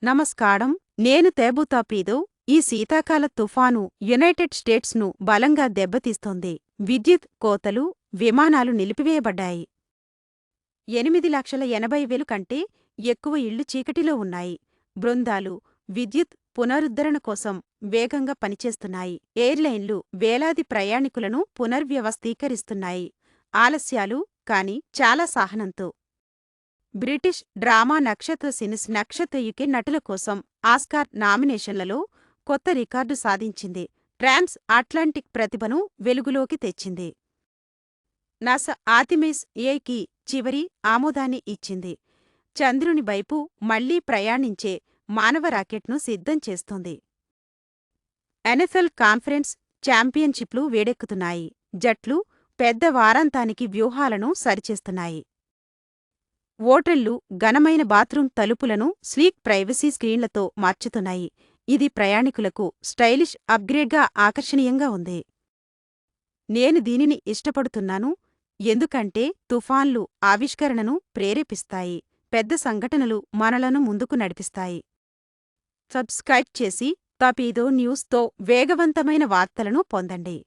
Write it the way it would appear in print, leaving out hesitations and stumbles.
నమస్కారం. నేను తేబుతాపీదో. ఈ శీతాకాల తుఫాను యునైటెడ్ స్టేట్స్ను బలంగా దెబ్బతీస్తోంది. విద్యుత్ కోతలు, విమానాలు నిలిపివేయబడ్డాయి. 8,80,000 కంటే ఎక్కువ ఇళ్లు చీకటిలో ఉన్నాయి. బృందాలు విద్యుత్ పునరుద్ధరణ కోసం వేగంగా పనిచేస్తున్నాయి. ఎయిర్లైన్లు వేలాది ప్రయాణికులను పునర్వ్యవస్థీకరిస్తున్నాయి. ఆలస్యాలు, కానీ చాలా సహనంతో. బ్రిటిష్ డ్రామా నక్షత్ర సినిస్ నక్షత్ర యుకే నటుల కోసం ఆస్కార్ నామినేషన్లలో కొత్త రికార్డు సాధించింది. ట్రాన్స్ అట్లాంటిక్ ప్రతిభను వెలుగులోకి తెచ్చింది. నాసా ఆర్టెమిస్ ఏకి చివరి ఆమోదాన్ని ఇచ్చింది. చంద్రుని వైపు మళ్లీ ప్రయాణించే మానవ రాకెట్ను సిద్ధం చేస్తోంది. ఎన్ఎఫ్ఎల్ కాన్ఫరెన్స్ ఛాంపియన్షిప్లు వేడెక్కుతున్నాయి. జట్లు పెద్ద వారాంతానికి వ్యూహాలను సరిచేస్తున్నాయి. ఓటెళ్లు ఘనమైన బాత్రూమ్ తలుపులను స్లీక్ ప్రైవసీ స్క్రీన్లతో మార్చుతున్నాయి. ఇది ప్రయాణికులకు స్టైలిష్ అప్గ్రేడ్గా ఆకర్షణీయంగా ఉంది. నేను దీనిని ఇష్టపడుతున్నాను ఎందుకంటే తుఫాన్లు ఆవిష్కరణను ప్రేరేపిస్తాయి. పెద్ద సంఘటనలు మనలను ముందుకు నడిపిస్తాయి. సబ్స్క్రైబ్ చేసి తాపీదో న్యూస్తో వేగవంతమైన వార్తలను పొందండి.